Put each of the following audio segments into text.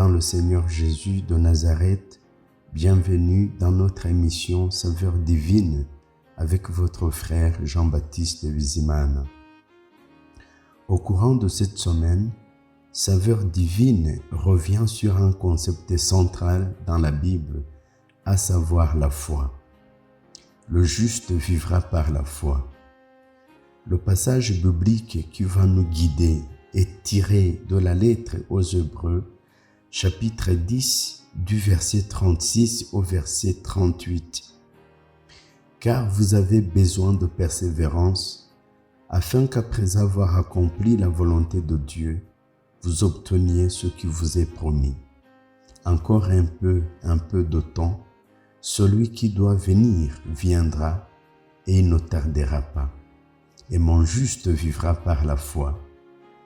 dans le Seigneur Jésus de Nazareth, bienvenue dans notre émission Saveurs divines avec votre frère Jean-Baptiste Bizimana. Au courant de cette semaine, Saveurs divines revient sur un concept central dans la Bible, à savoir la foi. Le juste vivra par la foi. Le passage biblique qui va nous guider est tiré de la lettre aux Hébreux, chapitre 10, du verset 36 au verset 38. Car vous avez besoin de persévérance, afin qu'après avoir accompli la volonté de Dieu, vous obteniez ce qui vous est promis. Encore un peu de temps, celui qui doit venir viendra et il ne tardera pas. Et mon juste vivra par la foi.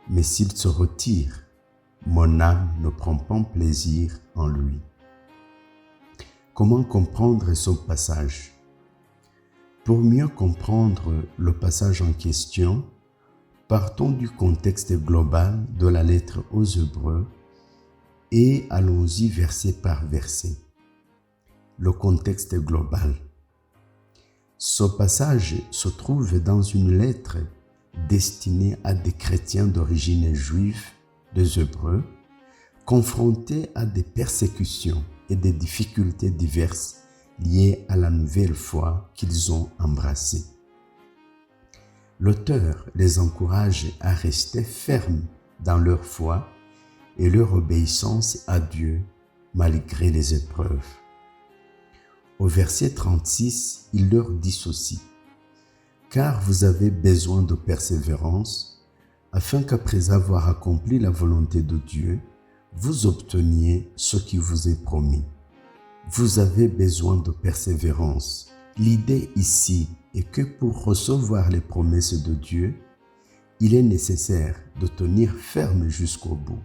Mais s'il se retire, mon âme ne prend pas plaisir en lui. Comment comprendre ce passage? Pour mieux comprendre le passage en question, partons du contexte global de la lettre aux Hébreux et allons-y verset par verset. Le contexte global. Ce passage se trouve dans une lettre destinée à des chrétiens d'origine juive des Hébreux, confrontés à des persécutions et des difficultés diverses liées à la nouvelle foi qu'ils ont embrassée. L'auteur les encourage à rester fermes dans leur foi et leur obéissance à Dieu malgré les épreuves. Au verset 36, il leur dit ceci: « Car vous avez besoin de persévérance, afin qu'après avoir accompli la volonté de Dieu, vous obteniez ce qui vous est promis. » Vous avez besoin de persévérance. L'idée ici est que pour recevoir les promesses de Dieu, il est nécessaire de tenir ferme jusqu'au bout.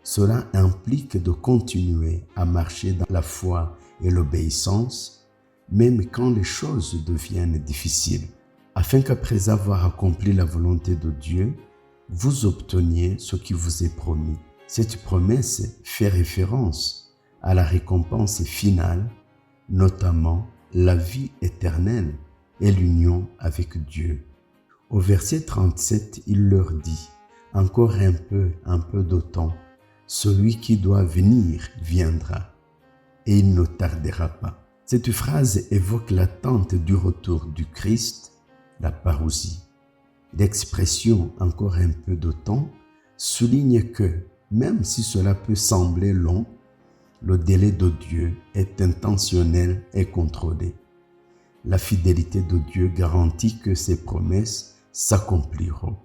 Cela implique de continuer à marcher dans la foi et l'obéissance, même quand les choses deviennent difficiles, afin qu'après avoir accompli la volonté de Dieu, vous obteniez ce qui vous est promis. Cette promesse fait référence à la récompense finale, notamment la vie éternelle et l'union avec Dieu. Au verset 37, il leur dit: « Encore un peu de temps, celui qui doit venir viendra, et il ne tardera pas. » Cette phrase évoque l'attente du retour du Christ, la parousie. L'expression « encore un peu de temps » souligne que, même si cela peut sembler long, le délai de Dieu est intentionnel et contrôlé. La fidélité de Dieu garantit que ses promesses s'accompliront.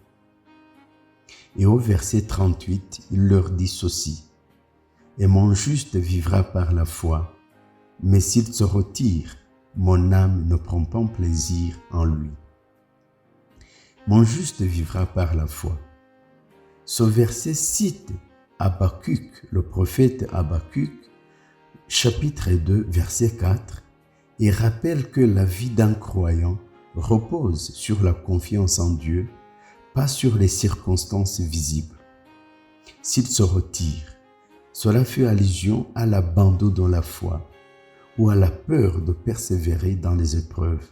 Et au verset 38, il leur dit ceci: « Et mon juste vivra par la foi, mais s'il se retire, mon âme ne prend pas plaisir en lui. » Mon juste vivra par la foi. Ce verset cite Habakkuk, le prophète Habakkuk, chapitre 2, verset 4, et rappelle que la vie d'un croyant repose sur la confiance en Dieu, pas sur les circonstances visibles. S'il se retire, cela fait allusion à l'abandon de la foi ou à la peur de persévérer dans les épreuves.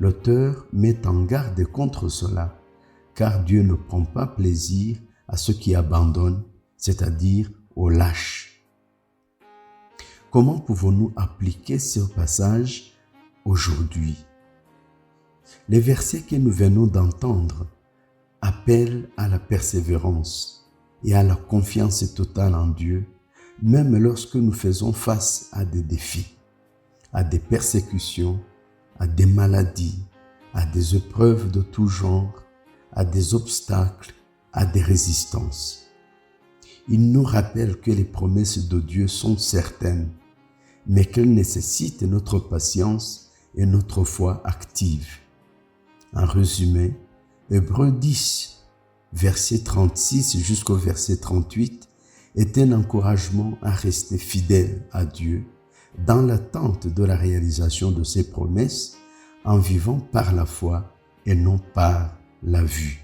L'auteur met en garde contre cela, car Dieu ne prend pas plaisir à ceux qui abandonnent, c'est-à-dire aux lâches. Comment pouvons-nous appliquer ce passage aujourd'hui? Les versets que nous venons d'entendre appellent à la persévérance et à la confiance totale en Dieu, même lorsque nous faisons face à des défis, à des persécutions, à des maladies, à des épreuves de tout genre, à des obstacles, à des résistances. Il nous rappelle que les promesses de Dieu sont certaines, mais qu'elles nécessitent notre patience et notre foi active. En résumé, Hébreux 10, verset 36 jusqu'au verset 38, est un encouragement à rester fidèle à Dieu dans l'attente de la réalisation de ses promesses, en vivant par la foi et non par la vue.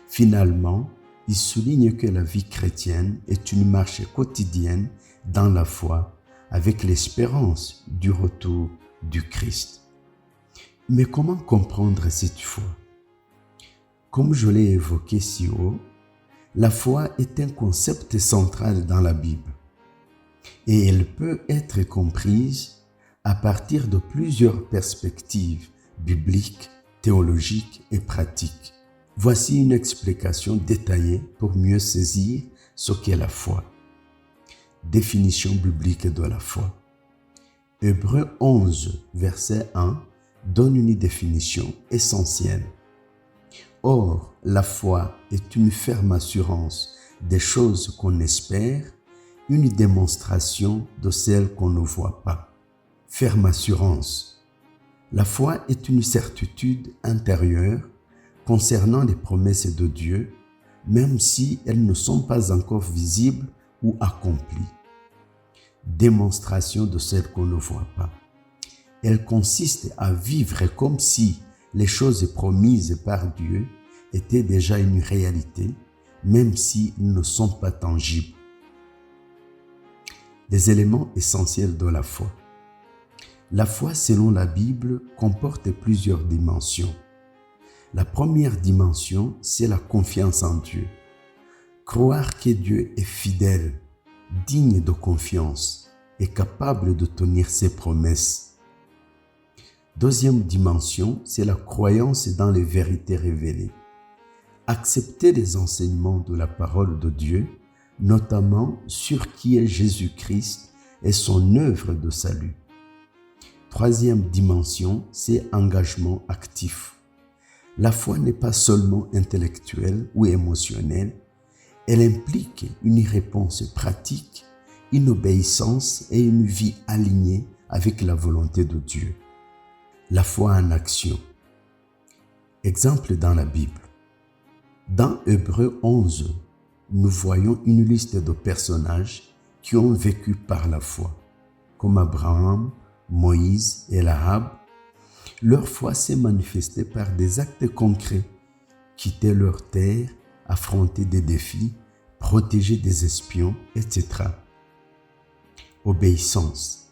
Finalement, il souligne que la vie chrétienne est une marche quotidienne dans la foi avec l'espérance du retour du Christ. Mais comment comprendre cette foi? Comme je l'ai évoqué si haut, la foi est un concept central dans la Bible et elle peut être comprise à partir de plusieurs perspectives bibliques, théologiques et pratiques. Voici une explication détaillée pour mieux saisir ce qu'est la foi. Définition biblique de la foi. Hébreux 11, verset 1 donne une définition essentielle. Or, la foi est une ferme assurance des choses qu'on espère, une démonstration de celles qu'on ne voit pas. Ferme assurance. La foi est une certitude intérieure concernant les promesses de Dieu, même si elles ne sont pas encore visibles ou accomplies. Démonstration de celles qu'on ne voit pas. Elle consiste à vivre comme si les choses promises par Dieu étaient déjà une réalité, même s'ils ne sont pas tangibles. Les éléments essentiels de la foi. La foi, selon la Bible, comporte plusieurs dimensions. La première dimension, c'est la confiance en Dieu. Croire que Dieu est fidèle, digne de confiance et capable de tenir ses promesses. Deuxième dimension, c'est la croyance dans les vérités révélées. Accepter les enseignements de la parole de Dieu, notamment sur qui est Jésus-Christ et son œuvre de salut. Troisième dimension, c'est engagement actif. La foi n'est pas seulement intellectuelle ou émotionnelle, elle implique une réponse pratique, une obéissance et une vie alignée avec la volonté de Dieu. La foi en action. Exemple dans la Bible. Dans Hébreux 11, nous voyons une liste de personnages qui ont vécu par la foi, comme Abraham, Moïse et Rahab. Leur foi s'est manifestée par des actes concrets, quitter leur terre, affronter des défis, protéger des espions, etc. Obéissance.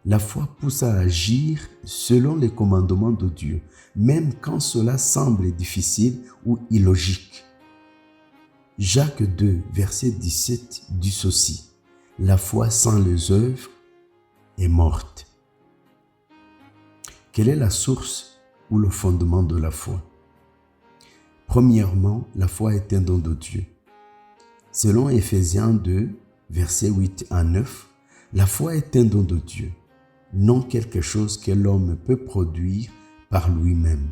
La foi pousse à agir selon les commandements de Dieu, même quand cela semble difficile ou illogique. Jacques 2, verset 17 dit ceci: « La foi sans les œuvres est morte. » Quelle est la source ou le fondement de la foi? Premièrement, la foi est un don de Dieu. Selon Éphésiens 2, versets 8 à 9, la foi est un don de Dieu, non quelque chose que l'homme peut produire par lui-même.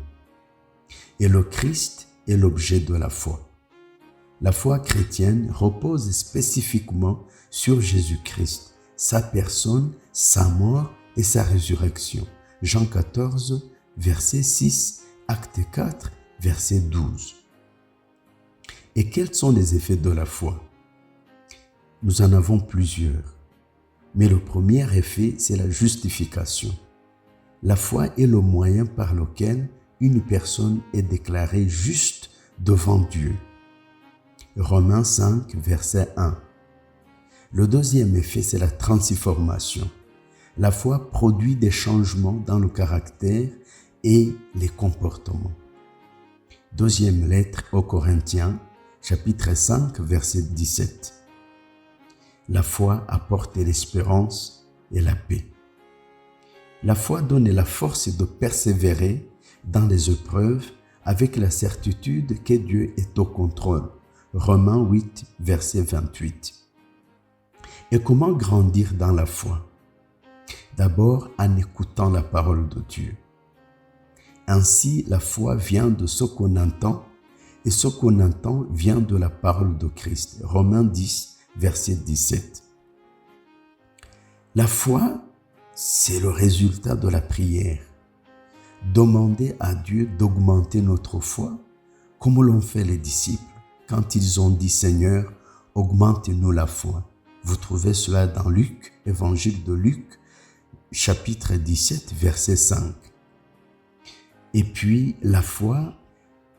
Et le Christ est l'objet de la foi. La foi chrétienne repose spécifiquement sur Jésus-Christ, sa personne, sa mort et sa résurrection. Jean 14, verset 6, Acte 4, verset 12. Et quels sont les effets de la foi? Nous en avons plusieurs. Mais le premier effet, c'est la justification. La foi est le moyen par lequel une personne est déclarée juste devant Dieu. Romains 5, verset 1. Le deuxième effet, c'est la transformation. La foi produit des changements dans le caractère et les comportements. Deuxième lettre aux Corinthiens, chapitre 5, verset 17. La foi apporte l'espérance et la paix. La foi donne la force de persévérer dans les épreuves avec la certitude que Dieu est au contrôle. Romains 8, verset 28. Et comment grandir dans la foi? D'abord en écoutant la parole de Dieu. Ainsi, la foi vient de ce qu'on entend et ce qu'on entend vient de la parole de Christ. Romains 10, verset 17. La foi, c'est le résultat de la prière. Demander à Dieu d'augmenter notre foi, comme l'ont fait les disciples quand ils ont dit « Seigneur, augmente-nous la foi ». Vous trouvez cela dans Luc, évangile de Luc, chapitre 17, verset 5. Et puis, la foi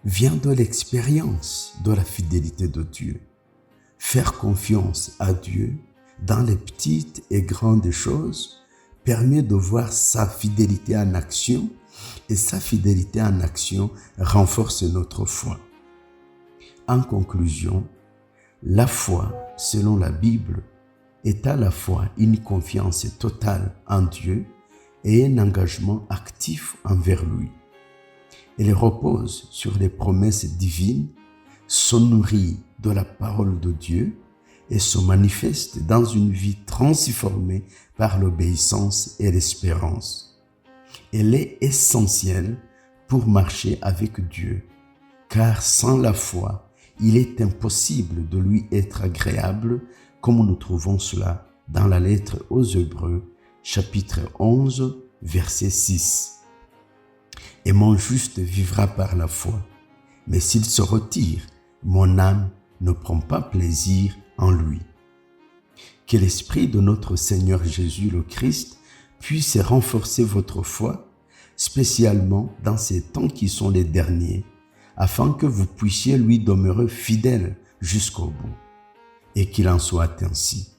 vient de l'expérience de la fidélité de Dieu. Faire confiance à Dieu dans les petites et grandes choses permet de voir sa fidélité en action, et sa fidélité en action renforce notre foi. En conclusion, la foi, selon la Bible, est à la fois une confiance totale en Dieu et un engagement actif envers lui. Elle repose sur les promesses divines, se nourrit de la parole de Dieu et se manifeste dans une vie transformée par l'obéissance et l'espérance. Elle est essentielle pour marcher avec Dieu, car sans la foi, il est impossible de lui être agréable, comme nous trouvons cela dans la lettre aux Hébreux, chapitre 11, verset 6. Et mon juste vivra par la foi, mais s'il se retire, mon âme ne prend pas plaisir en lui. Que l'Esprit de notre Seigneur Jésus le Christ puisse renforcer votre foi, spécialement dans ces temps qui sont les derniers, afin que vous puissiez lui demeurer fidèle jusqu'au bout. Et qu'il en soit ainsi.